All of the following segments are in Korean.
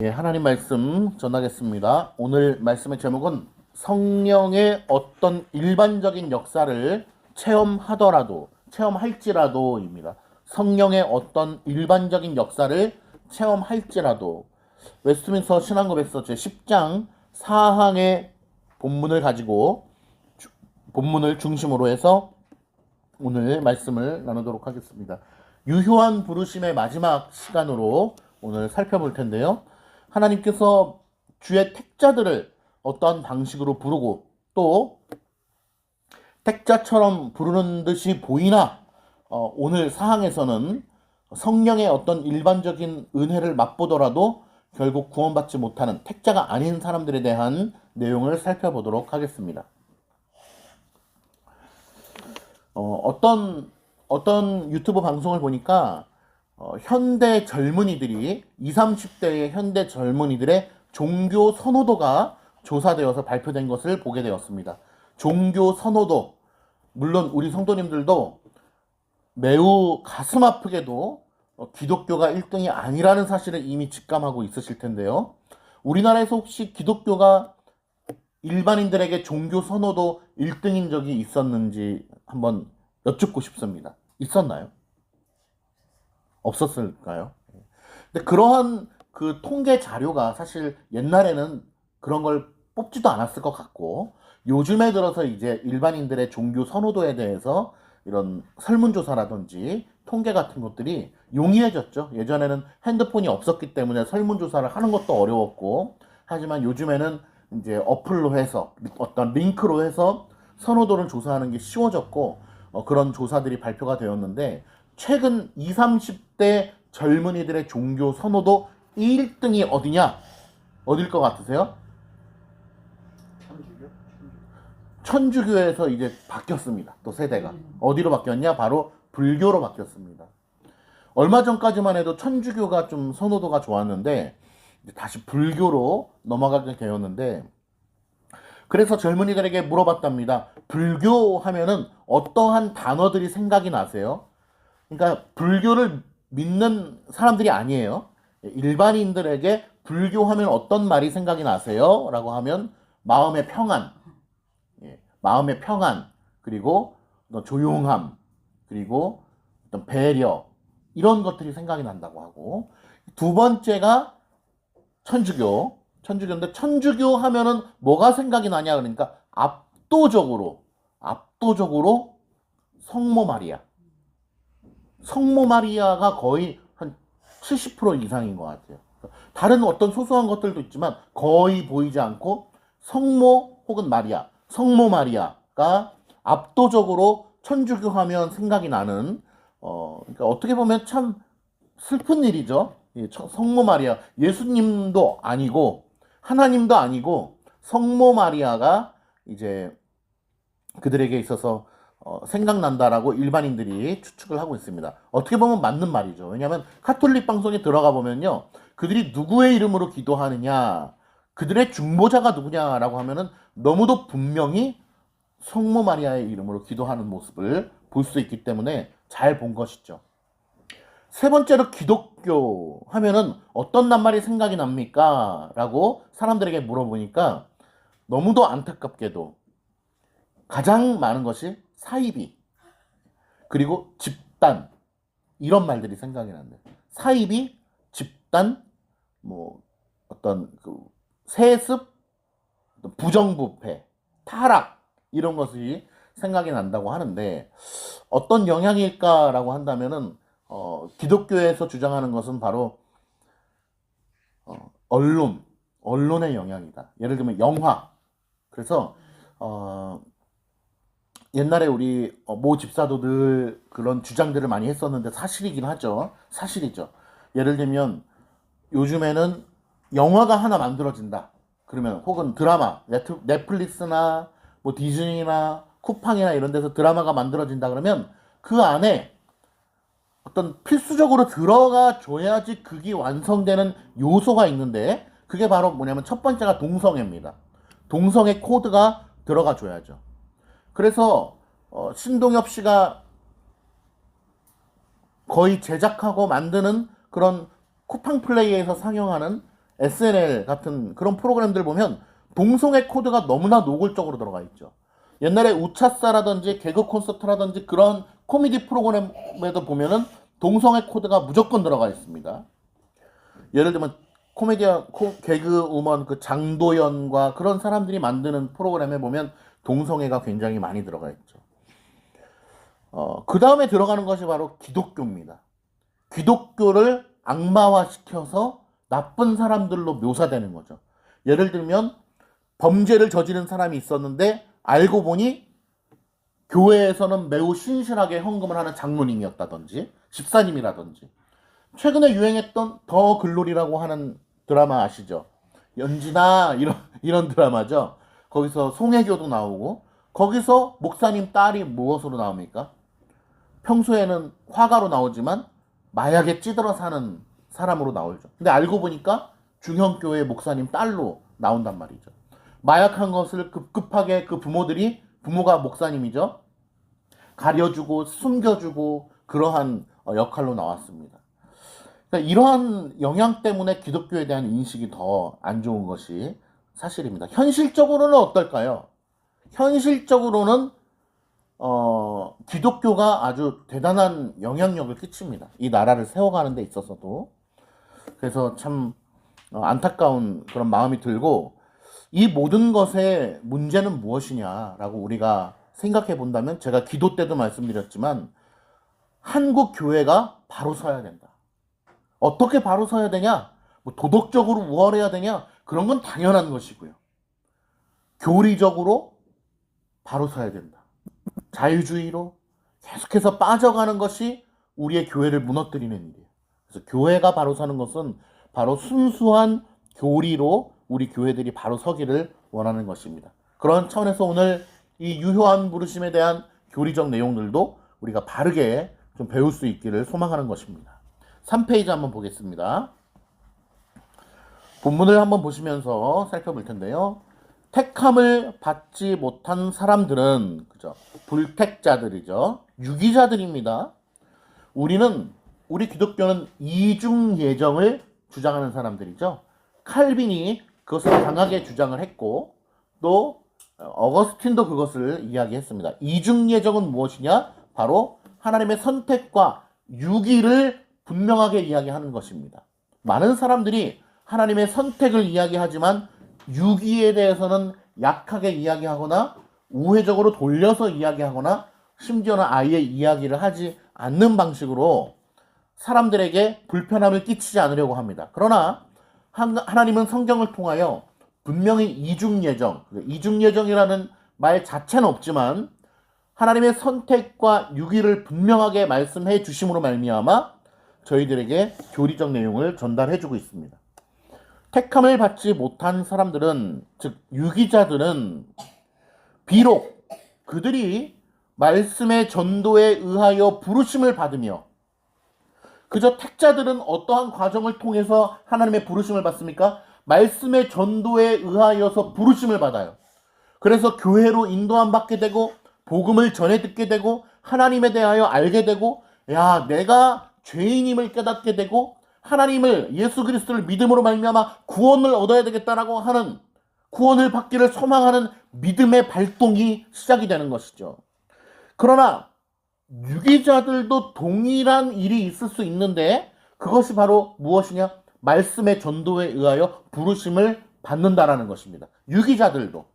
예, 하나님 말씀 전하겠습니다. 오늘 말씀의 제목은 성령의 어떤 일반적인 역사를 체험할지라도입니다. 성령의 어떤 일반적인 역사를 체험할지라도. 웨스트민스터 신앙고백서 제10장 4항의 본문을 중심으로 해서 오늘 말씀을 나누도록 하겠습니다. 유효한 부르심의 마지막 시간으로 오늘 살펴볼 텐데요. 하나님께서 주의 택자들을 어떠한 방식으로 부르고 또 택자처럼 부르는 듯이 보이나 오늘 사항에서는 성령의 어떤 일반적인 은혜를 맛보더라도 결국 구원받지 못하는 택자가 아닌 사람들에 대한 내용을 살펴보도록 하겠습니다. 어떤 유튜브 방송을 보니까 현대 젊은이들이 20, 30대의 현대 젊은이들의 종교 선호도가 조사되어서 발표된 것을 보게 되었습니다. 종교 선호도, 물론 우리 성도님들도 매우 가슴 아프게도 기독교가 1등이 아니라는 사실을 이미 직감하고 있으실 텐데요. 우리나라에서 혹시 기독교가 일반인들에게 종교 선호도 1등인 적이 있었는지 한번 여쭙고 싶습니다. 있었나요? 없었을까요? 근데 그러한 그 통계 자료가 사실 옛날에는 그런 걸 뽑지도 않았을 것 같고, 요즘에 들어서 이제 일반인들의 종교 선호도에 대해서 이런 설문조사라든지 통계 같은 것들이 용이해졌죠. 예전에는 핸드폰이 없었기 때문에 설문조사를 하는 것도 어려웠고, 하지만 요즘에는 이제 어플로 해서 어떤 링크로 해서 선호도를 조사하는 게 쉬워졌고, 그런 조사들이 발표가 되었는데, 최근 20, 30대 젊은이들의 종교 선호도 1등이 어디냐? 어딜 것 같으세요? 천주교에서 이제 바뀌었습니다. 또 세대가. 어디로 바뀌었냐? 바로 불교로 바뀌었습니다. 얼마 전까지만 해도 천주교가 좀 선호도가 좋았는데 이제 다시 불교로 넘어가게 되었는데, 그래서 젊은이들에게 물어봤답니다. 불교 하면은 어떠한 단어들이 생각이 나세요? 그러니까 불교를 믿는 사람들이 아니에요. 일반인들에게 불교하면 어떤 말이 생각이 나세요? 라고 하면 마음의 평안, 마음의 평안, 그리고 조용함, 그리고 어떤 배려, 이런 것들이 생각이 난다고 하고, 두 번째가 천주교인데, 천주교 하면은 뭐가 생각이 나냐? 그러니까 압도적으로 성모 마리아. 성모 마리아가 거의 한 70% 이상인 것 같아요. 다른 어떤 소소한 것들도 있지만 거의 보이지 않고 성모 혹은 마리아, 성모 마리아가 압도적으로 천주교 하면 생각이 나는, 그러니까 어떻게 보면 참 슬픈 일이죠. 성모 마리아, 예수님도 아니고 하나님도 아니고 성모 마리아가 이제 그들에게 있어서 생각난다라고 일반인들이 추측을 하고 있습니다. 어떻게 보면 맞는 말이죠. 왜냐하면 카톨릭 방송에 들어가 보면요, 그들이 누구의 이름으로 기도하느냐, 그들의 중보자가 누구냐라고 하면은 너무도 분명히 성모 마리아의 이름으로 기도하는 모습을 볼 수 있기 때문에 잘 본 것이죠. 세 번째로 기독교 하면은 어떤 낱말이 생각이 납니까? 라고 사람들에게 물어보니까 너무도 안타깝게도 가장 많은 것이 사이비, 그리고 집단, 이런 말들이 생각이 난대요. 사이비, 집단, 뭐 어떤 그 세습, 부정부패, 타락, 이런 것이 생각이 난다고 하는데, 어떤 영향일까라고 한다면은 기독교에서 주장하는 것은 바로 언론의 영향이다. 예를 들면 영화. 그래서 옛날에 우리 모 집사도 늘 그런 주장들을 많이 했었는데 사실이긴 하죠. 사실이죠. 예를 들면 요즘에는 영화가 하나 만들어진다. 그러면 혹은 드라마, 넷플릭스나 뭐 디즈니나 쿠팡이나 이런 데서 드라마가 만들어진다 그러면 그 안에 어떤 필수적으로 들어가 줘야지 극이 완성되는 요소가 있는데, 그게 바로 뭐냐면 첫 번째가 동성애입니다. 동성애 코드가 들어가 줘야죠. 그래서 신동엽 씨가 거의 제작하고 만드는 그런 쿠팡 플레이에서 상영하는 SNL 같은 그런 프로그램들 보면 동성애 코드가 너무나 노골적으로 들어가 있죠. 옛날에 우차사라든지 개그 콘서트라든지 그런 코미디 프로그램에도 보면은 동성애 코드가 무조건 들어가 있습니다. 예를 들면 코미디언, 개그 우먼 그 장도연과 그런 사람들이 만드는 프로그램에 보면 동성애가 굉장히 많이 들어가 있죠. 그 다음에 들어가는 것이 바로 기독교입니다. 기독교를 악마화시켜서 나쁜 사람들로 묘사되는 거죠. 예를 들면 범죄를 저지른 사람이 있었는데 알고 보니 교회에서는 매우 신실하게 헌금을 하는 장로님이었다든지 집사님이라든지, 최근에 유행했던 더 글로리라고 하는 드라마 아시죠? 연진아 이런 드라마죠. 거기서 송혜교도 나오고, 거기서 목사님 딸이 무엇으로 나옵니까? 평소에는 화가로 나오지만 마약에 찌들어 사는 사람으로 나오죠. 근데 알고 보니까 중형교회 목사님 딸로 나온단 말이죠. 마약한 것을 급급하게 그 부모가 목사님이죠. 가려주고 숨겨주고 그러한 역할로 나왔습니다. 그러니까 이러한 영향 때문에 기독교에 대한 인식이 더 안 좋은 것이 사실입니다. 현실적으로는 어떨까요? 현실적으로는 기독교가 아주 대단한 영향력을 끼칩니다. 이 나라를 세워가는 데 있어서도. 그래서 참 안타까운 그런 마음이 들고, 이 모든 것의 문제는 무엇이냐라고 우리가 생각해 본다면, 제가 기도 때도 말씀드렸지만 한국 교회가 바로 서야 된다. 어떻게 바로 서야 되냐? 뭐 도덕적으로 우월해야 되냐? 그런 건 당연한 것이고요. 교리적으로 바로 서야 된다. 자유주의로 계속해서 빠져가는 것이 우리의 교회를 무너뜨리는 일이에요. 그래서 교회가 바로 서는 것은 바로 순수한 교리로 우리 교회들이 바로 서기를 원하는 것입니다. 그런 차원에서 오늘 이 유효한 부르심에 대한 교리적 내용들도 우리가 바르게 좀 배울 수 있기를 소망하는 것입니다. 3페이지 한번 보겠습니다. 본문을 한번 보시면서 살펴볼 텐데요. 택함을 받지 못한 사람들은, 그죠? 불택자들이죠. 유기자들입니다. 우리 기독교는 이중 예정을 주장하는 사람들이죠. 칼빈이 그것을 강하게 주장을 했고, 또 어거스틴도 그것을 이야기했습니다. 이중 예정은 무엇이냐? 바로 하나님의 선택과 유기를 분명하게 이야기하는 것입니다. 많은 사람들이 하나님의 선택을 이야기하지만 유기에 대해서는 약하게 이야기하거나 우회적으로 돌려서 이야기하거나 심지어는 아예 이야기를 하지 않는 방식으로 사람들에게 불편함을 끼치지 않으려고 합니다. 그러나 하나님은 성경을 통하여 분명히 이중예정이라는 말 자체는 없지만 하나님의 선택과 유기를 분명하게 말씀해 주심으로 말미암아 저희들에게 교리적 내용을 전달해 주고 있습니다. 택함을 받지 못한 사람들은, 즉 유기자들은 비록 그들이 말씀의 전도에 의하여 부르심을 받으며, 그저 택자들은 어떠한 과정을 통해서 하나님의 부르심을 받습니까? 말씀의 전도에 의하여서 부르심을 받아요. 그래서 교회로 인도함 받게 되고 복음을 전해 듣게 되고 하나님에 대하여 알게 되고, 야, 내가 죄인임을 깨닫게 되고 하나님을, 예수 그리스도를 믿음으로 말미암아 구원을 얻어야 되겠다라고 하는, 구원을 받기를 소망하는 믿음의 발동이 시작이 되는 것이죠. 그러나 유기자들도 동일한 일이 있을 수 있는데, 그것이 바로 무엇이냐? 말씀의 전도에 의하여 부르심을 받는다라는 것입니다. 유기자들도.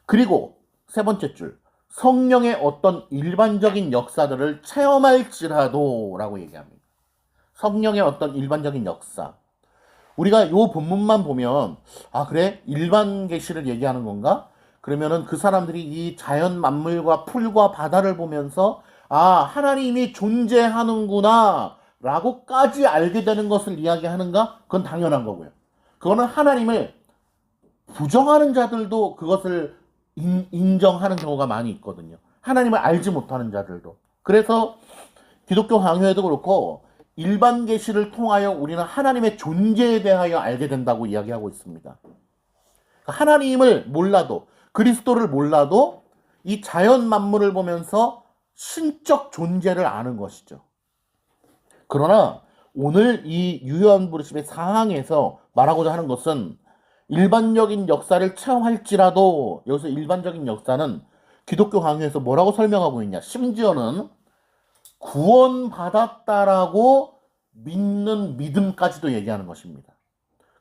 그리고 세 번째 줄, 성령의 어떤 일반적인 역사들을 체험할지라도 라고 얘기합니다. 성령의 어떤 일반적인 역사. 우리가 이 본문만 보면, 아 그래? 일반 계시를 얘기하는 건가? 그러면은 그 사람들이 이 자연 만물과 풀과 바다를 보면서 아 하나님이 존재하는구나 라고까지 알게 되는 것을 이야기하는가? 그건 당연한 거고요. 그거는 하나님을 부정하는 자들도 그것을 인정하는 경우가 많이 있거든요. 하나님을 알지 못하는 자들도. 그래서 기독교 강요에도 그렇고 일반 계시를 통하여 우리는 하나님의 존재에 대하여 알게 된다고 이야기하고 있습니다. 하나님을 몰라도, 그리스도를 몰라도 이 자연 만물을 보면서 신적 존재를 아는 것이죠. 그러나 오늘 이 유효한 부르심의 사항에서 말하고자 하는 것은 일반적인 역사를 체험할지라도 여기서 일반적인 역사는 기독교 강요에서 뭐라고 설명하고 있냐. 심지어는 구원받았다라고 믿는 믿음까지도 얘기하는 것입니다.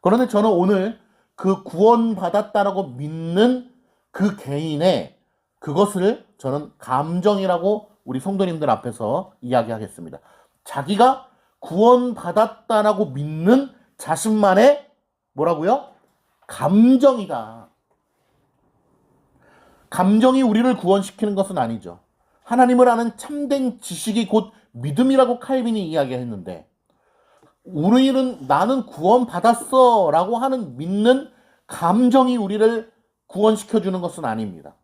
그런데 저는 오늘 그 구원받았다라고 믿는 그 개인의 그것을 저는 감정이라고 우리 성도님들 앞에서 이야기하겠습니다. 자기가 구원받았다라고 믿는 자신만의 뭐라고요? 감정이다. 감정이 우리를 구원시키는 것은 아니죠. 하나님을 아는 참된 지식이 곧 믿음이라고 칼빈이 이야기했는데 우리는 나는 구원받았어 라고 하는 믿는 감정이 우리를 구원시켜주는 것은 아닙니다.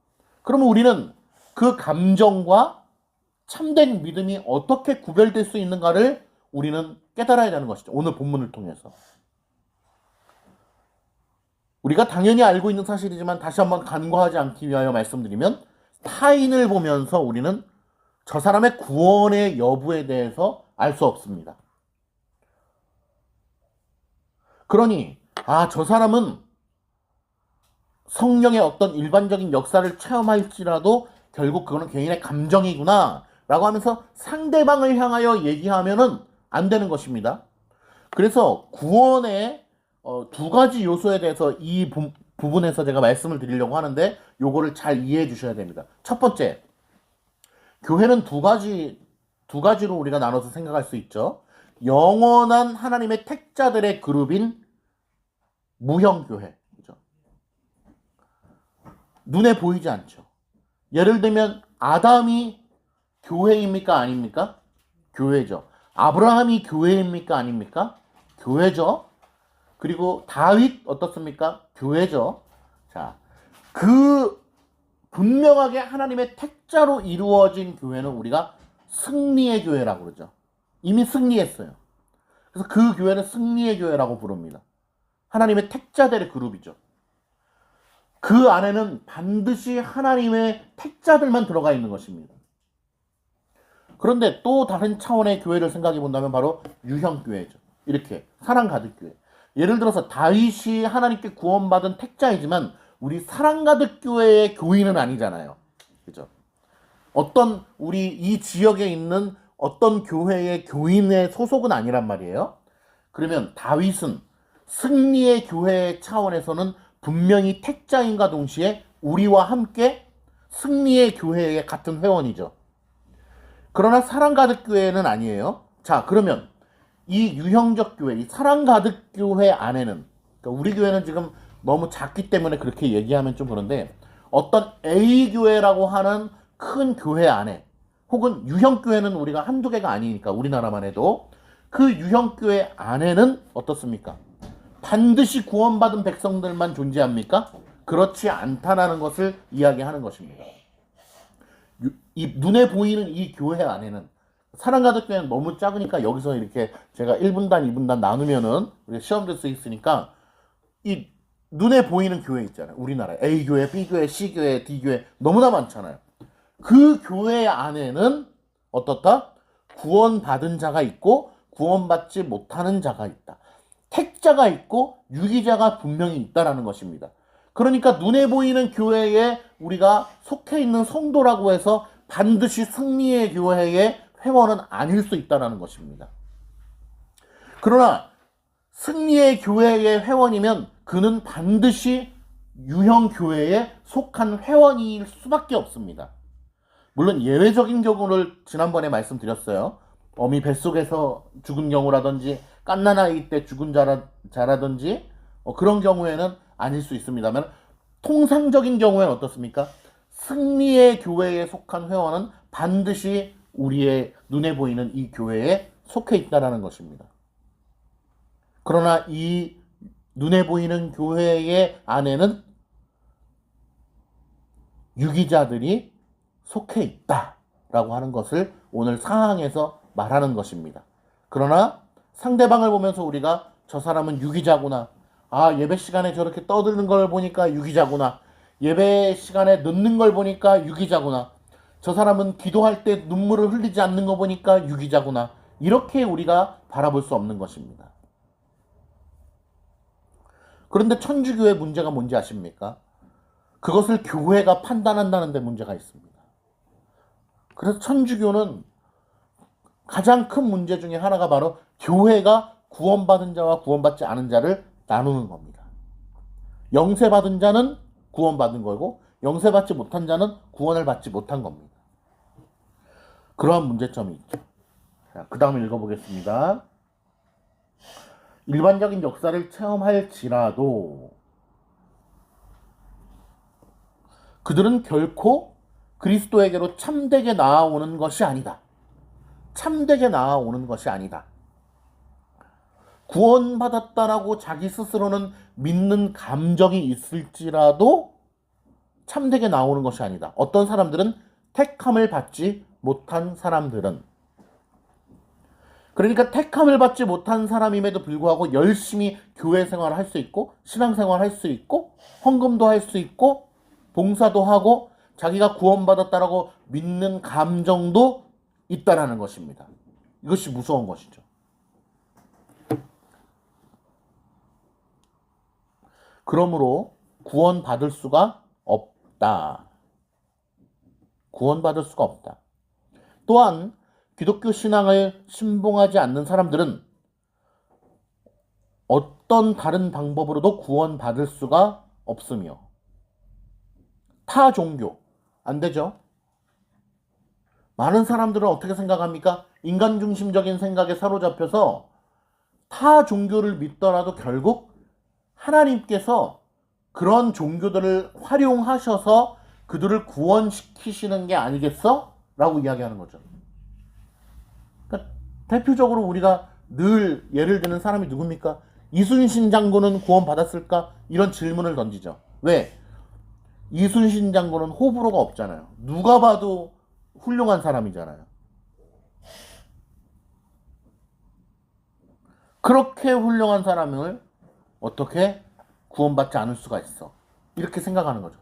그러면 우리는 그 감정과 참된 믿음이 어떻게 구별될 수 있는가를 우리는 깨달아야 되는 것이죠. 오늘 본문을 통해서. 우리가 당연히 알고 있는 사실이지만 다시 한번 간과하지 않기 위하여 말씀드리면 타인을 보면서 우리는 저 사람의 구원의 여부에 대해서 알 수 없습니다. 그러니 저 사람은 성령의 어떤 일반적인 역사를 체험할지라도 결국 그거는 개인의 감정이구나 라고 하면서 상대방을 향하여 얘기하면은 안 되는 것입니다. 그래서 구원의 두 가지 요소에 대해서 이 부분에서 제가 말씀을 드리려고 하는데 요거를 잘 이해해 주셔야 됩니다. 첫 번째, 교회는 두 가지로 우리가 나눠서 생각할 수 있죠. 영원한 하나님의 택자들의 그룹인 무형교회. 그죠? 눈에 보이지 않죠. 예를 들면 아담이 교회입니까? 아닙니까? 교회죠. 아브라함이 교회입니까? 아닙니까? 교회죠. 그리고 다윗 어떻습니까? 교회죠. 자, 그 분명하게 하나님의 택자로 이루어진 교회는 우리가 승리의 교회라고 그러죠. 이미 승리했어요. 그래서 그 교회는 승리의 교회라고 부릅니다. 하나님의 택자들의 그룹이죠. 그 안에는 반드시 하나님의 택자들만 들어가 있는 것입니다. 그런데 또 다른 차원의 교회를 생각해 본다면 바로 유형교회죠. 이렇게 사랑 가득 교회. 예를 들어서 다윗이 하나님께 구원받은 택자이지만 우리 사랑 가득 교회의 교인은 아니잖아요. 그죠? 어떤 우리 이 지역에 있는 어떤 교회의 교인의 소속은 아니란 말이에요. 그러면 다윗은 승리의 교회 차원에서는 분명히 택자인과 동시에 우리와 함께 승리의 교회의 같은 회원이죠. 그러나 사랑 가득 교회는 아니에요. 자, 그러면 이 유형적 교회, 이 사랑 가득 교회 안에는, 그러니까 우리 교회는 지금 너무 작기 때문에 그렇게 얘기하면 좀 그런데 어떤 A 교회라고 하는 큰 교회 안에 혹은 유형 교회는 우리가 한두 개가 아니니까 우리나라만 해도 그 유형 교회 안에는 어떻습니까? 반드시 구원받은 백성들만 존재합니까? 그렇지 않다라는 것을 이야기하는 것입니다. 이 눈에 보이는 이 교회 안에는 사랑 가득 교회는 너무 작으니까 여기서 이렇게 제가 1분단, 2분단 나누면은 시험 될 수 있으니까 이 눈에 보이는 교회 있잖아요. 우리나라에 A 교회, B 교회, C 교회, D 교회 너무나 많잖아요. 그 교회 안에는 어떻다? 구원받은 자가 있고 구원받지 못하는 자가 있다. 택자가 있고 유기자가 분명히 있다라는 것입니다. 그러니까 눈에 보이는 교회에 우리가 속해 있는 성도라고 해서 반드시 승리의 교회의 회원은 아닐 수 있다는 것입니다. 그러나 승리의 교회의 회원이면 그는 반드시 유형 교회에 속한 회원일 수밖에 없습니다. 물론 예외적인 경우를 지난번에 말씀드렸어요. 어미 뱃속에서 죽은 경우라든지 갓난아이 때 죽은 자라든지 그런 경우에는 아닐 수 있습니다만 통상적인 경우에는 어떻습니까? 승리의 교회에 속한 회원은 반드시 우리의 눈에 보이는 이 교회에 속해 있다는 것입니다. 그러나 이 눈에 보이는 교회의 안에는 유기자들이 속해 있다라고 하는 것을 오늘 상황에서 말하는 것입니다. 그러나 상대방을 보면서 우리가 저 사람은 유기자구나. 예배 시간에 저렇게 떠드는 걸 보니까 유기자구나. 예배 시간에 늦는 걸 보니까 유기자구나. 저 사람은 기도할 때 눈물을 흘리지 않는 거 보니까 유기자구나. 이렇게 우리가 바라볼 수 없는 것입니다. 그런데 천주교의 문제가 뭔지 아십니까? 그것을 교회가 판단한다는 데 문제가 있습니다. 그래서 천주교는 가장 큰 문제 중에 하나가 바로 교회가 구원받은 자와 구원받지 않은 자를 나누는 겁니다. 영세받은 자는 구원받은 거고 영세받지 못한 자는 구원을 받지 못한 겁니다. 그러한 문제점이 있죠. 그 다음에 읽어보겠습니다. 일반적인 역사를 체험할지라도 그들은 결코 그리스도에게로 참되게 나아오는 것이 아니다. 참되게 나아오는 것이 아니다. 구원받았다라고 자기 스스로는 믿는 감정이 있을지라도 참되게 나오는 것이 아니다. 어떤 사람들은 택함을 받지 못한 사람들은, 그러니까 택함을 받지 못한 사람임에도 불구하고 열심히 교회 생활을 할 수 있고 신앙생활을 할 수 있고 헌금도 할 수 있고 봉사도 하고 자기가 구원받았다라고 믿는 감정도 있다라는 것입니다. 이것이 무서운 것이죠. 그러므로 구원받을 수가 없다. 구원받을 수가 없다. 또한 기독교 신앙을 신봉하지 않는 사람들은 어떤 다른 방법으로도 구원받을 수가 없으며, 타 종교 안 되죠. 많은 사람들은 어떻게 생각합니까? 인간 중심적인 생각에 사로잡혀서 타 종교를 믿더라도 결국 하나님께서 그런 종교들을 활용하셔서 그들을 구원시키시는 게 아니겠어? 라고 이야기하는 거죠. 그러니까 대표적으로 우리가 늘 예를 드는 사람이 누굽니까? 이순신 장군은 구원받았을까? 이런 질문을 던지죠. 왜? 이순신 장군은 호불호가 없잖아요. 누가 봐도 훌륭한 사람이잖아요. 그렇게 훌륭한 사람을 어떻게 구원받지 않을 수가 있어? 이렇게 생각하는 거죠.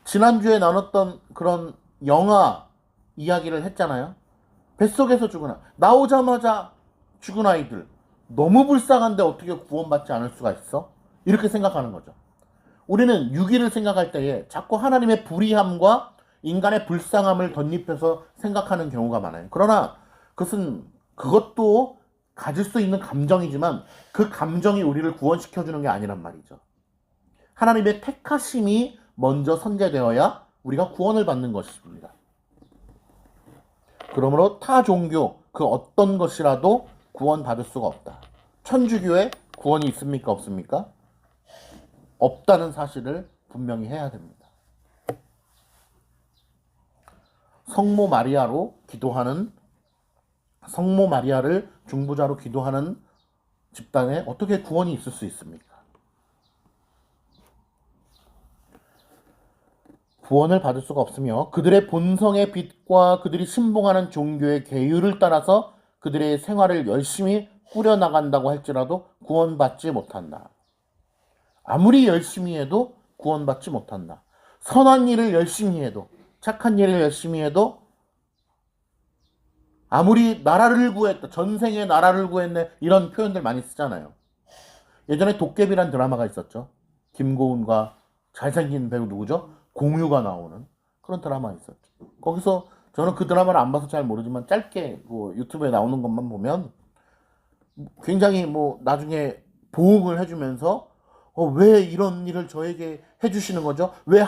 지난주에 나눴던 그런 영화 이야기를 했잖아요. 뱃속에서 죽은 아이, 나오자마자 죽은 아이들, 너무 불쌍한데 어떻게 구원받지 않을 수가 있어? 이렇게 생각하는 거죠. 우리는 유기를 생각할 때에 자꾸 하나님의 불의함과 인간의 불쌍함을 덧입혀서 생각하는 경우가 많아요. 그러나 그것도 가질 수 있는 감정이지만 그 감정이 우리를 구원시켜주는 게 아니란 말이죠. 하나님의 택하심이 먼저 선제되어야 우리가 구원을 받는 것입니다. 그러므로 타 종교 그 어떤 것이라도 구원받을 수가 없다. 천주교에 구원이 있습니까? 없습니까? 없다는 사실을 분명히 해야 됩니다. 성모 마리아를 중보자로 기도하는 집단에 어떻게 구원이 있을 수 있습니까? 구원을 받을 수가 없으며 그들의 본성의 빛과 그들이 신봉하는 종교의 계율을 따라서 그들의 생활을 열심히 꾸려나간다고 할지라도 구원받지 못한다. 아무리 열심히 해도 구원받지 못한다. 선한 일을 열심히 해도, 착한 일을 열심히 해도 아무리 나라를 구했다, 전생에 나라를 구했네, 이런 표현들 많이 쓰잖아요. 예전에 도깨비란 드라마가 있었죠. 김고은과 잘생긴 배우 누구죠? 공유가 나오는 그런 드라마 있었죠. 거기서 저는 그 드라마를 안 봐서 잘 모르지만 짧게 유튜브에 나오는 것만 보면 굉장히 나중에 보응을 해주면서 왜 이런 일을 저에게 해주시는 거죠? 왜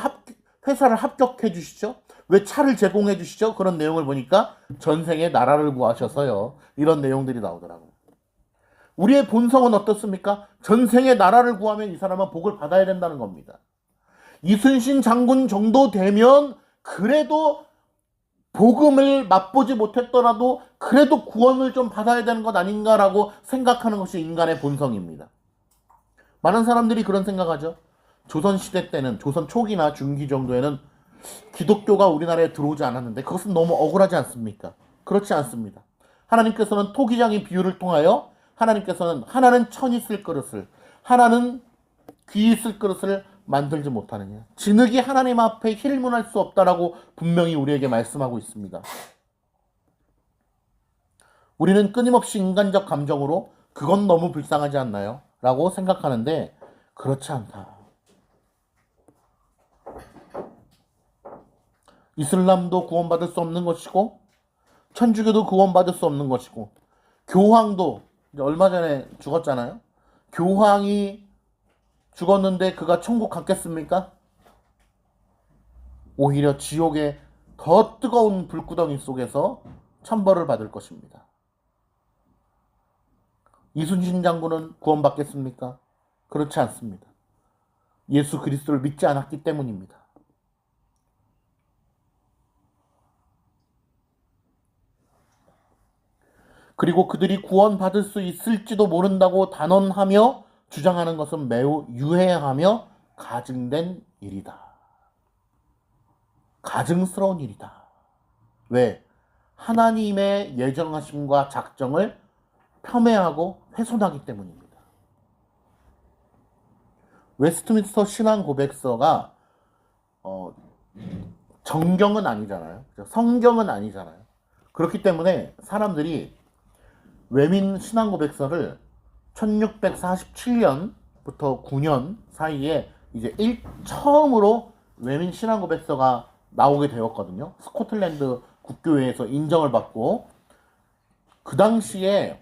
회사를 합격해 주시죠? 왜 차를 제공해 주시죠? 그런 내용을 보니까 전생에 나라를 구하셔서요. 이런 내용들이 나오더라고요. 우리의 본성은 어떻습니까? 전생에 나라를 구하면 이 사람은 복을 받아야 된다는 겁니다. 이순신 장군 정도 되면 그래도 복음을 맛보지 못했더라도 그래도 구원을 좀 받아야 되는 것 아닌가라고 생각하는 것이 인간의 본성입니다. 많은 사람들이 그런 생각하죠. 조선시대 때는, 조선 초기나 중기 정도에는 기독교가 우리나라에 들어오지 않았는데 그것은 너무 억울하지 않습니까? 그렇지 않습니다. 하나님께서는 토기장의 비유를 통하여 하나님께서는 하나는 천이 쓸 그릇을, 하나는 귀 쓸 그릇을 만들지 못하느냐. 진흙이 하나님 앞에 힐문할 수 없다라고 분명히 우리에게 말씀하고 있습니다. 우리는 끊임없이 인간적 감정으로 그건 너무 불쌍하지 않나요? 라고 생각하는데 그렇지 않다. 이슬람도 구원받을 수 없는 것이고 천주교도 구원받을 수 없는 것이고 교황도 얼마 전에 죽었잖아요. 교황이 죽었는데 그가 천국 갔겠습니까? 오히려 지옥의 더 뜨거운 불구덩이 속에서 천벌을 받을 것입니다. 이순신 장군은 구원받겠습니까? 그렇지 않습니다. 예수 그리스도를 믿지 않았기 때문입니다. 그리고 그들이 구원받을 수 있을지도 모른다고 단언하며 주장하는 것은 매우 유해하며 가증된 일이다. 가증스러운 일이다. 왜? 하나님의 예정하심과 작정을 폄훼하고 훼손하기 때문입니다. 웨스트민스터 신앙 고백서가 정경은 아니잖아요. 성경은 아니잖아요. 그렇기 때문에 사람들이 외민 신앙 고백서를 1647년부터 9년 사이에 이제 처음으로 외민 신앙 고백서가 나오게 되었거든요. 스코틀랜드 국교회에서 인정을 받고 그 당시에는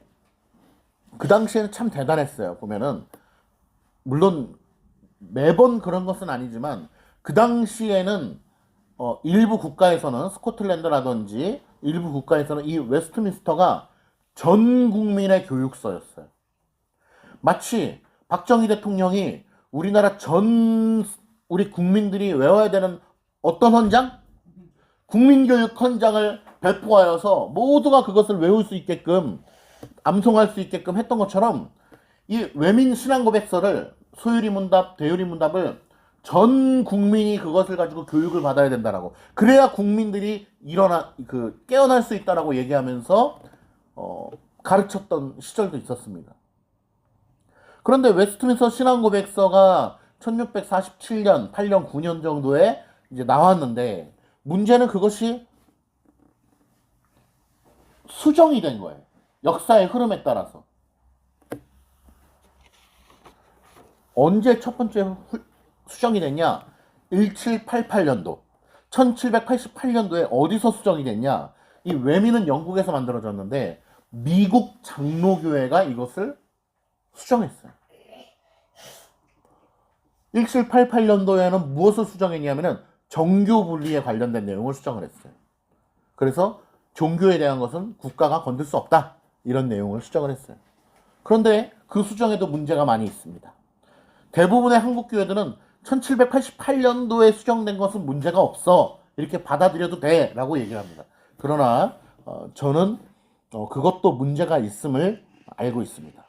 참 대단했어요. 보면은 물론 매번 그런 것은 아니지만 그 당시에는 일부 국가에서는 스코틀랜드라든지 일부 국가에서는 이 웨스트민스터가 전 국민의 교육서였어요. 마치 박정희 대통령이 우리나라 우리 국민들이 외워야 되는 어떤 헌장? 국민교육 헌장을 배포하여서 모두가 그것을 외울 수 있게끔 암송할 수 있게끔 했던 것처럼 이 외민 신앙 고백서를 소유리 문답, 대유리 문답을 전 국민이 그것을 가지고 교육을 받아야 된다라고. 그래야 국민들이 깨어날 수 있다라고 얘기하면서 가르쳤던 시절도 있었습니다. 그런데 웨스트민스터 신앙 고백서가 1647년, 8년, 9년 정도에 이제 나왔는데 문제는 그것이 수정이 된 거예요. 역사의 흐름에 따라서. 언제 첫 번째 수정이 됐냐? 1788년도. 1788년도에 어디서 수정이 됐냐? 이 외민은 영국에서 만들어졌는데 미국 장로교회가 이것을 수정했어요. 1788년도에는 무엇을 수정했냐면은 정교 분리에 관련된 내용을 수정을 했어요. 그래서 종교에 대한 것은 국가가 건들 수 없다. 이런 내용을 수정을 했어요. 그런데 그 수정에도 문제가 많이 있습니다. 대부분의 한국 교회들은 1788년도에 수정된 것은 문제가 없어. 이렇게 받아들여도 돼. 라고 얘기를 합니다. 그러나 저는 그것도 문제가 있음을 알고 있습니다.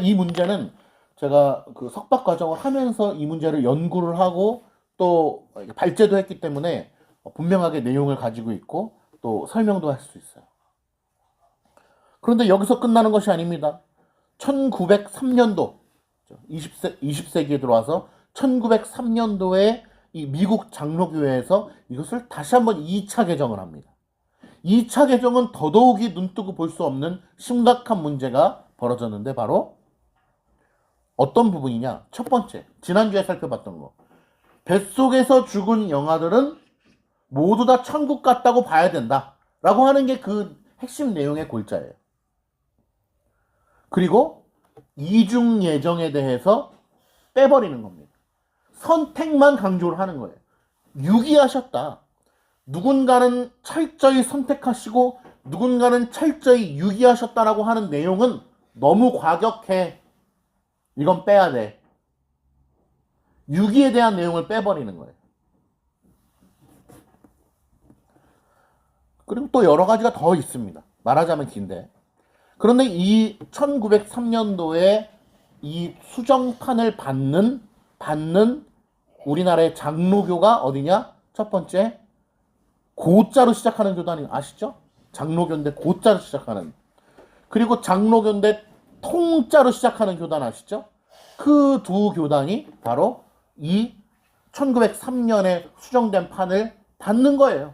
이 문제는 제가 그 석박 과정을 하면서 이 문제를 연구를 하고 또 발제도 했기 때문에 분명하게 내용을 가지고 있고 또 설명도 할 수 있어요. 그런데 여기서 끝나는 것이 아닙니다. 1903년도 20세기에 들어와서 1903년도에 이 미국 장로교회에서 이것을 다시 한번 2차 개정을 합니다. 2차 개정은 더더욱이 눈뜨고 볼 수 없는 심각한 문제가 벌어졌는데 바로 어떤 부분이냐? 첫 번째, 지난주에 살펴봤던 거. 뱃속에서 죽은 영아들은 모두 다 천국 갔다고 봐야 된다. 라고 하는 게 그 핵심 내용의 골자예요. 그리고 이중 예정에 대해서 빼버리는 겁니다. 선택만 강조를 하는 거예요. 유기하셨다. 누군가는 철저히 선택하시고 누군가는 철저히 유기하셨다라고 하는 내용은 너무 과격해. 이건 빼야 돼. 유기에 대한 내용을 빼버리는 거예요. 그리고 또 여러 가지가 더 있습니다. 말하자면 긴데. 그런데 이 1903년도에 이 수정판을 받는 우리나라의 장로교가 어디냐? 첫 번째, 고자로 시작하는 교단이 아시죠? 장로교인데 고자로 시작하는. 그리고 장로교인데 통자로 시작하는 교단 아시죠? 그 두 교단이 바로 이 1903년에 수정된 판을 받는 거예요.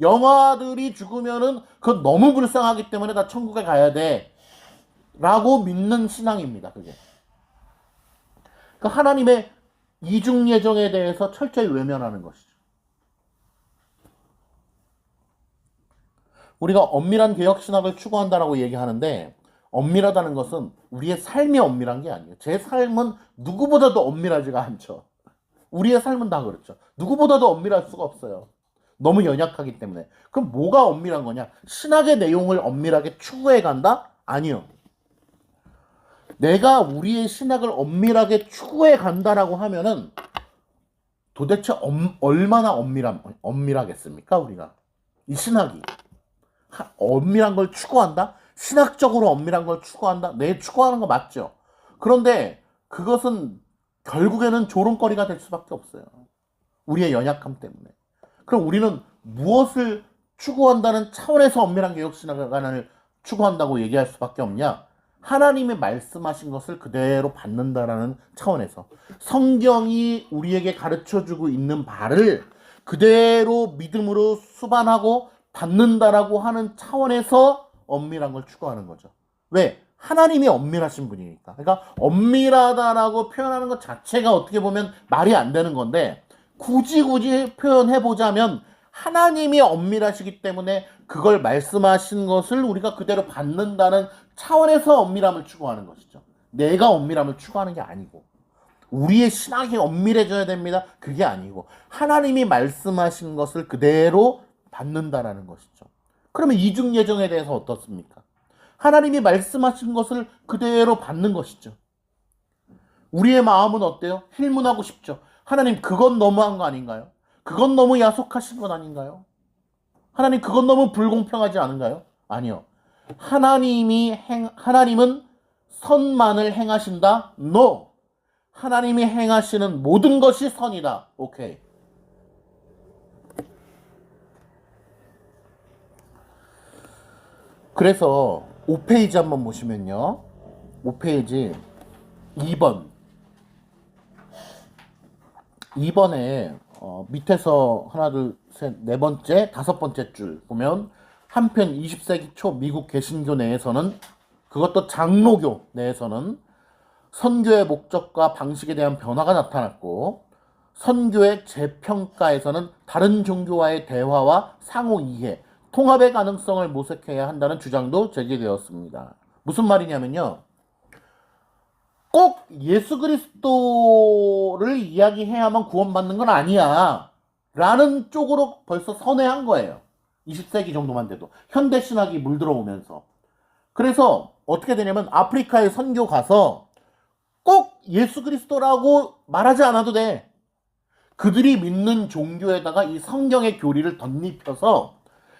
영아들이 죽으면은 그건 너무 불쌍하기 때문에 다 천국에 가야 돼. 라고 믿는 신앙입니다. 그게. 그러니까 하나님의 이중 예정에 대해서 철저히 외면하는 것이죠. 우리가 엄밀한 개혁 신학을 추구한다라고 얘기하는데 엄밀하다는 것은 우리의 삶이 엄밀한 게 아니에요. 제 삶은 누구보다도 엄밀하지가 않죠. 우리의 삶은 다 그렇죠. 누구보다도 엄밀할 수가 없어요. 너무 연약하기 때문에. 그럼 뭐가 엄밀한 거냐? 신학의 내용을 엄밀하게 추구해 간다? 아니요. 내가 우리의 신학을 엄밀하게 추구해 간다라고 하면은 도대체 얼마나 엄밀하겠습니까? 우리가. 이 신학이. 엄밀한 걸 추구한다? 신학적으로 엄밀한 걸 추구한다? 네, 추구하는 거 맞죠. 그런데 그것은 결국에는 조롱거리가 될 수밖에 없어요. 우리의 연약함 때문에. 그럼 우리는 무엇을 추구한다는 차원에서 엄밀한 개혁신학을 추구한다고 얘기할 수밖에 없냐? 하나님이 말씀하신 것을 그대로 받는다라는 차원에서 성경이 우리에게 가르쳐주고 있는 바를 그대로 믿음으로 수반하고 받는다라고 하는 차원에서 엄밀한 걸 추구하는 거죠. 왜? 하나님이 엄밀하신 분이니까. 그러니까 엄밀하다라고 표현하는 것 자체가 어떻게 보면 말이 안 되는 건데 굳이 표현해보자면 하나님이 엄밀하시기 때문에 그걸 말씀하신 것을 우리가 그대로 받는다는 차원에서 엄밀함을 추구하는 것이죠. 내가 엄밀함을 추구하는 게 아니고 우리의 신학이 엄밀해져야 됩니다. 그게 아니고 하나님이 말씀하신 것을 그대로 받는다라는 것이죠. 그러면 이중 예정에 대해서 어떻습니까? 하나님이 말씀하신 것을 그대로 받는 것이죠. 우리의 마음은 어때요? 힐문하고 싶죠. 하나님 그건 너무한 거 아닌가요? 그건 너무 야속하신 것 아닌가요? 하나님 그건 너무 불공평하지 않은가요? 아니요. 하나님은 선만을 행하신다? No. 하나님이 행하시는 모든 것이 선이다. 오케이. 그래서 5페이지 한번 보시면요. 5페이지 2번. 2번에 밑에서 하나, 둘, 셋, 네 번째, 다섯 번째 줄 보면 한편 20세기 초 미국 개신교 내에서는 그것도 장로교 내에서는 선교의 목적과 방식에 대한 변화가 나타났고 선교의 재평가에서는 다른 종교와의 대화와 상호 이해, 통합의 가능성을 모색해야 한다는 주장도 제기되었습니다. 무슨 말이냐면요. 꼭 예수 그리스도를 이야기해야만 구원받는 건 아니야. 라는 쪽으로 벌써 선회한 거예요. 20세기 정도만 돼도. 현대 신학이 물들어오면서. 그래서 어떻게 되냐면 아프리카에 선교 가서 꼭 예수 그리스도라고 말하지 않아도 돼. 그들이 믿는 종교에다가 이 성경의 교리를 덧입혀서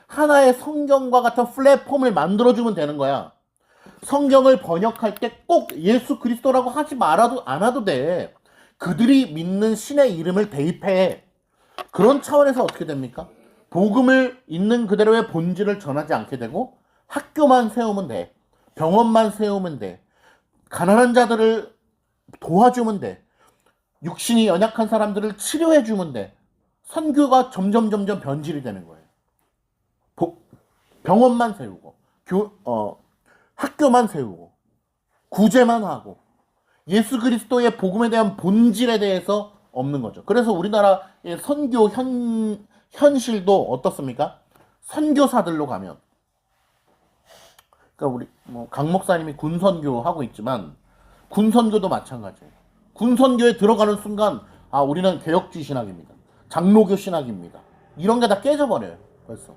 하나의 성경과 같은 플랫폼을 만들어주면 되는 거야. 성경을 번역할 때 꼭 예수 그리스도라고 하지 않아도 돼. 그들이 믿는 신의 이름을 대입해. 그런 차원에서 어떻게 됩니까? 복음을 있는 그대로의 본질을 전하지 않게 되고 학교만 세우면 돼. 병원만 세우면 돼. 가난한 자들을 도와주면 돼. 육신이 연약한 사람들을 치료해주면 돼. 선교가 점점 변질이 되는 거예요. 병원만 세우고 학교만 세우고 구제만 하고 예수 그리스도의 복음에 대한 본질에 대해서 없는 거죠. 그래서 우리나라의 선교 현실도 어떻습니까? 선교사들로 가면 그러니까 우리 강 목사님이 군선교 하고 있지만 군선교도 마찬가지예요. 군선교에 들어가는 순간 우리는 개혁주의 신학입니다. 장로교 신학입니다. 이런 게 다 깨져버려요. 벌써.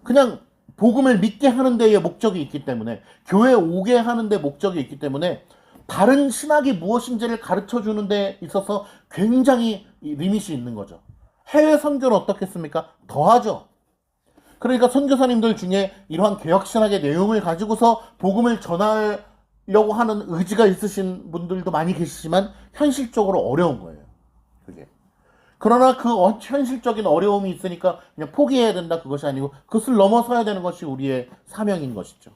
그냥 복음을 믿게 하는 데에 목적이 있기 때문에 교회에 오게 하는 데 목적이 있기 때문에 다른 신학이 무엇인지를 가르쳐주는 데 있어서 굉장히 리밋이 있는 거죠. 해외 선교는 어떻겠습니까? 더하죠. 그러니까 선교사님들 중에 이러한 개혁신학의 내용을 가지고서 복음을 전하려고 하는 의지가 있으신 분들도 많이 계시지만 현실적으로 어려운 거예요. 그게. 그러나 그 현실적인 어려움이 있으니까 그냥 포기해야 된다 그것이 아니고 그것을 넘어서야 되는 것이 우리의 사명인 것이죠.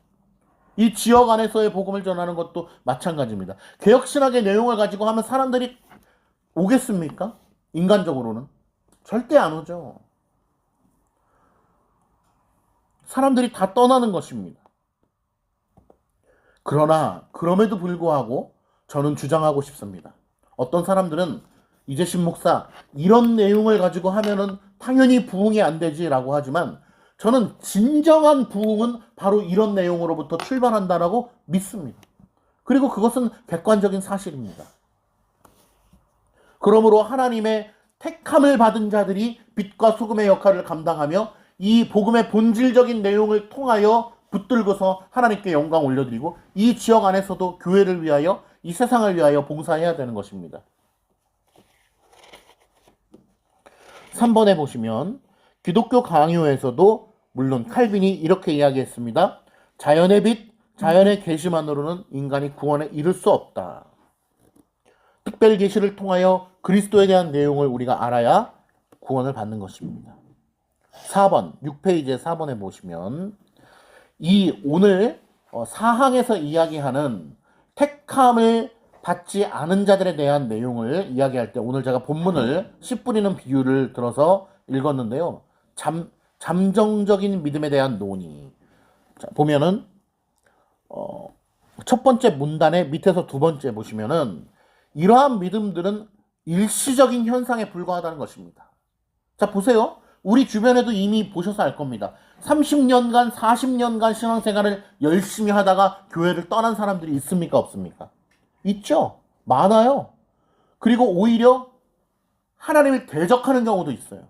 이 지역 안에서의 복음을 전하는 것도 마찬가지입니다. 개혁신학의 내용을 가지고 하면 사람들이 오겠습니까? 인간적으로는. 절대 안 오죠. 사람들이 다 떠나는 것입니다. 그러나 그럼에도 불구하고 저는 주장하고 싶습니다. 어떤 사람들은 이재신 목사 이런 내용을 가지고 하면은 당연히 부흥이 안 되지라고 하지만 저는 진정한 부흥은 바로 이런 내용으로부터 출발한다라고 믿습니다. 그리고 그것은 객관적인 사실입니다. 그러므로 하나님의 택함을 받은 자들이 빛과 소금의 역할을 감당하며 이 복음의 본질적인 내용을 통하여 붙들고서 하나님께 영광 올려드리고 이 지역 안에서도 교회를 위하여 이 세상을 위하여 봉사해야 되는 것입니다. 3번에 보시면 기독교 강요에서도 물론 칼빈이 이렇게 이야기했습니다. 자연의 빛, 자연의 계시만으로는 인간이 구원에 이를 수 없다. 특별 계시를 통하여 그리스도에 대한 내용을 우리가 알아야 구원을 받는 것입니다. 4번, 6페이지의 4번에 보시면 이 오늘 사항에서 이야기하는 택함을 받지 않은 자들에 대한 내용을 이야기할 때 오늘 제가 본문을 씨 뿌리는 비유를 들어서 읽었는데요. 잠정적인 믿음에 대한 논의. 자, 보면은 첫 번째 문단의 밑에서 두 번째 보시면은 이러한 믿음들은 일시적인 현상에 불과하다는 것입니다. 자, 보세요. 우리 주변에도 이미 보셔서 알 겁니다. 30년간, 40년간 신앙생활을 열심히 하다가 교회를 떠난 사람들이 있습니까? 없습니까? 있죠. 많아요. 그리고 오히려 하나님을 대적하는 경우도 있어요.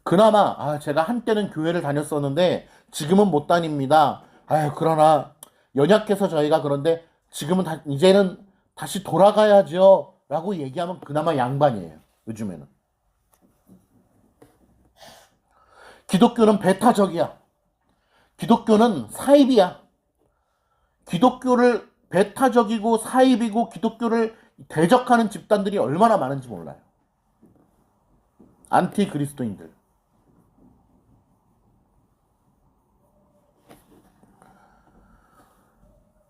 그나마 제가 한때는 교회를 다녔었는데 지금은 못 다닙니다. 그러나 연약해서 저희가 그런데 지금은 이제는 다시 돌아가야죠 라고 얘기하면 그나마 양반이에요. 요즘에는. 기독교는 배타적이야. 기독교는 사입이야. 기독교를 배타적이고 사입이고 기독교를 대적하는 집단들이 얼마나 많은지 몰라요. 안티 그리스도인들.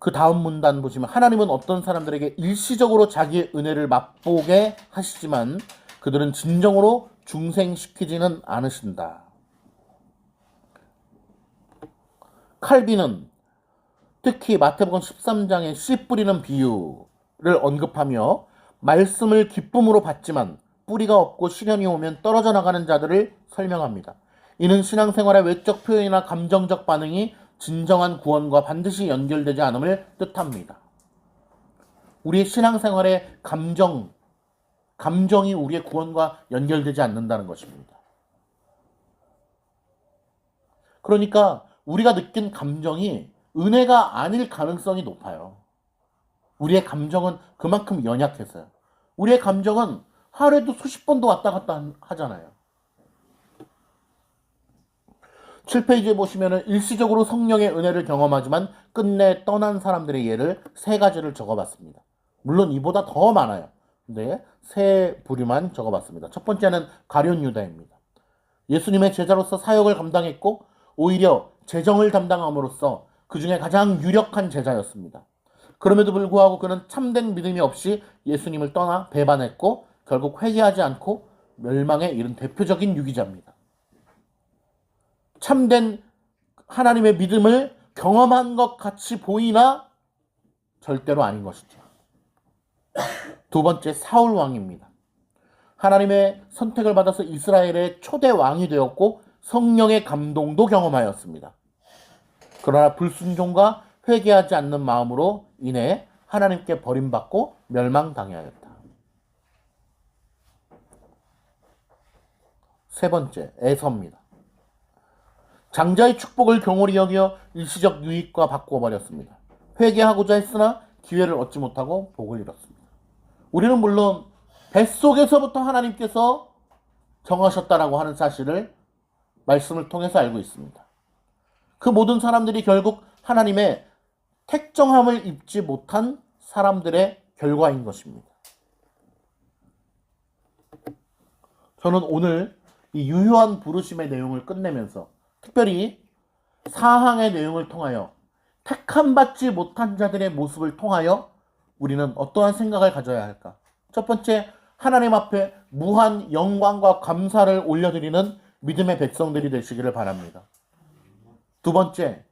그 다음 문단 보시면 하나님은 어떤 사람들에게 일시적으로 자기의 은혜를 맛보게 하시지만 그들은 진정으로 중생시키지는 않으신다. 칼빈은 특히 마태복음 13장의 씨 뿌리는 비유를 언급하며 말씀을 기쁨으로 받지만 뿌리가 없고 시련이 오면 떨어져 나가는 자들을 설명합니다. 이는 신앙생활의 외적 표현이나 감정적 반응이 진정한 구원과 반드시 연결되지 않음을 뜻합니다. 우리의 신앙생활의 감정이 우리의 구원과 연결되지 않는다는 것입니다. 그러니까 우리가 느낀 감정이 은혜가 아닐 가능성이 높아요. 우리의 감정은 그만큼 연약해서요. 우리의 감정은 하루에도 수십 번도 왔다 갔다 하잖아요. 7페이지에 보시면 일시적으로 성령의 은혜를 경험하지만 끝내 떠난 사람들의 예를 세 가지를 적어봤습니다. 물론 이보다 더 많아요. 근데 세 부류만 적어봤습니다. 첫 번째는 가룟 유다입니다. 예수님의 제자로서 사역을 감당했고 오히려 재정을 담당함으로써 그 중에 가장 유력한 제자였습니다. 그럼에도 불구하고 그는 참된 믿음이 없이 예수님을 떠나 배반했고 결국 회개하지 않고 멸망에 이른 대표적인 유기자입니다. 참된 하나님의 믿음을 경험한 것 같이 보이나 절대로 아닌 것이죠. 두 번째 사울 왕입니다. 하나님의 선택을 받아서 이스라엘의 초대 왕이 되었고 성령의 감동도 경험하였습니다. 그러나 불순종과 회개하지 않는 마음으로 인해 하나님께 버림받고 멸망당하였다. 세 번째, 에서입니다. 장자의 축복을 경홀히 여겨 일시적 유익과 바꿔버렸습니다. 회개하고자 했으나 기회를 얻지 못하고 복을 잃었습니다. 우리는 물론 뱃속에서부터 하나님께서 정하셨다라고 하는 사실을 말씀을 통해서 알고 있습니다. 그 모든 사람들이 결국 하나님의 택정함을 입지 못한 사람들의 결과인 것입니다. 저는 오늘 이 유효한 부르심의 내용을 끝내면서 특별히 사항의 내용을 통하여 택함받지 못한 자들의 모습을 통하여 우리는 어떠한 생각을 가져야 할까? 첫 번째, 하나님 앞에 무한 영광과 감사를 올려드리는 믿음의 백성들이 되시기를 바랍니다. 두 번째,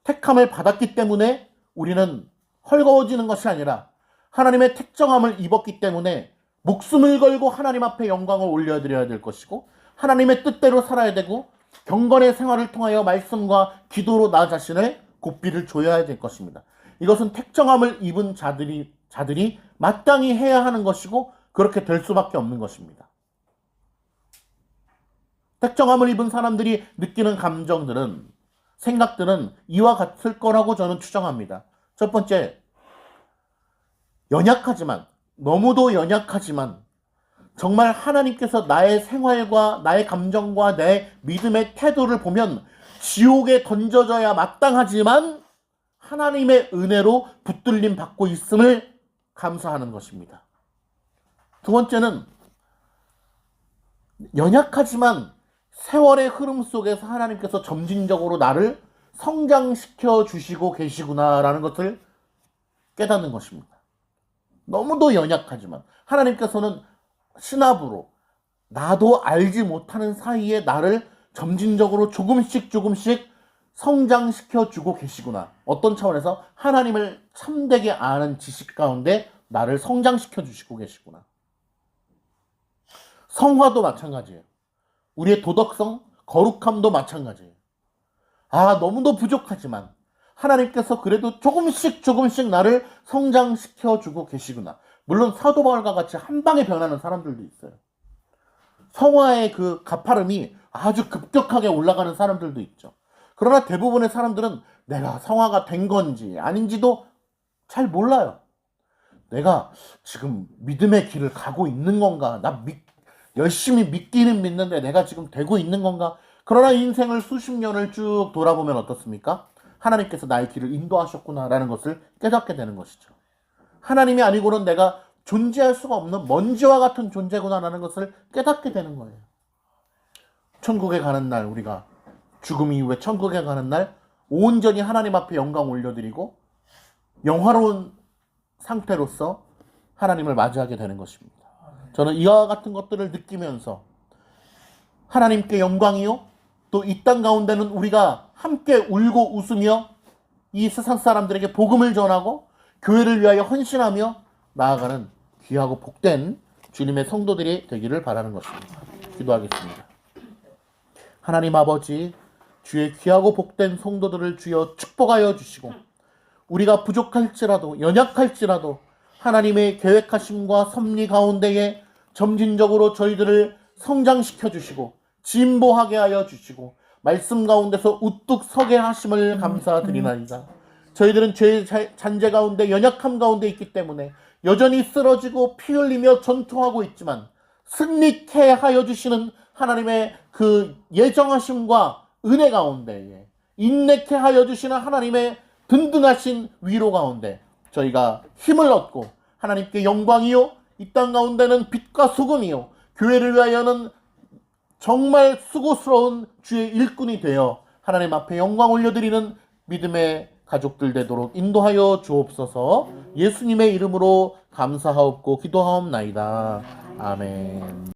택함을 받았기 때문에 우리는 헐거워지는 것이 아니라 하나님의 택정함을 입었기 때문에 목숨을 걸고 하나님 앞에 영광을 올려드려야 될 것이고 하나님의 뜻대로 살아야 되고 경건의 생활을 통하여 말씀과 기도로 나 자신을 고삐를 조여야 될 것입니다. 이것은 택정함을 입은 자들이 마땅히 해야 하는 것이고 그렇게 될 수밖에 없는 것입니다. 택정함을 입은 사람들이 느끼는 감정들은 생각들은 이와 같을 거라고 저는 추정합니다. 첫 번째, 연약하지만 너무도 연약하지만 정말 하나님께서 나의 생활과 나의 감정과 내 믿음의 태도를 보면 지옥에 던져져야 마땅하지만 하나님의 은혜로 붙들림 받고 있음을 감사하는 것입니다. 두 번째는 연약하지만 세월의 흐름 속에서 하나님께서 점진적으로 나를 성장시켜 주시고 계시구나라는 것을 깨닫는 것입니다. 너무도 연약하지만 하나님께서는 신압으로 나도 알지 못하는 사이에 나를 점진적으로 조금씩 성장시켜 주고 계시구나. 어떤 차원에서 하나님을 참되게 아는 지식 가운데 나를 성장시켜 주시고 계시구나. 성화도 마찬가지예요. 우리의 도덕성, 거룩함도 마찬가지예요. 너무도 부족하지만 하나님께서 그래도 조금씩 나를 성장시켜 주고 계시구나. 물론 사도 바울과 같이 한 방에 변하는 사람들도 있어요. 성화의 그 가파름이 아주 급격하게 올라가는 사람들도 있죠. 그러나 대부분의 사람들은 내가 성화가 된 건지 아닌지도 잘 몰라요. 내가 지금 믿음의 길을 가고 있는 건가? 열심히 믿기는 믿는데 내가 지금 되고 있는 건가? 그러나 인생을 수십 년을 쭉 돌아보면 어떻습니까? 하나님께서 나의 길을 인도하셨구나라는 것을 깨닫게 되는 것이죠. 하나님이 아니고는 내가 존재할 수가 없는 먼지와 같은 존재구나라는 것을 깨닫게 되는 거예요. 천국에 가는 날, 우리가 죽음 이후에 천국에 가는 날 온전히 하나님 앞에 영광 올려드리고 영화로운 상태로서 하나님을 맞이하게 되는 것입니다. 저는 이와 같은 것들을 느끼면서 하나님께 영광이요, 또 이 땅 가운데는 우리가 함께 울고 웃으며 이 세상 사람들에게 복음을 전하고 교회를 위하여 헌신하며 나아가는 귀하고 복된 주님의 성도들이 되기를 바라는 것입니다. 기도하겠습니다. 하나님 아버지, 주의 귀하고 복된 성도들을 주여 축복하여 주시고 우리가 부족할지라도 연약할지라도 하나님의 계획하심과 섭리 가운데에 점진적으로 저희들을 성장시켜 주시고 진보하게 하여 주시고 말씀 가운데서 우뚝 서게 하심을 감사드리나이다. 저희들은 죄의 잔재 가운데 연약함 가운데 있기 때문에 여전히 쓰러지고 피 흘리며 전투하고 있지만 승리케 하여 주시는 하나님의 그 예정하심과 은혜 가운데에 인내케 하여 주시는 하나님의 든든하신 위로 가운데 저희가 힘을 얻고 하나님께 영광이요, 이 땅 가운데는 빛과 소금이요, 교회를 위하여는 정말 수고스러운 주의 일꾼이 되어 하나님 앞에 영광 올려드리는 믿음의 가족들 되도록 인도하여 주옵소서. 예수님의 이름으로 감사하옵고 기도하옵나이다. 아멘.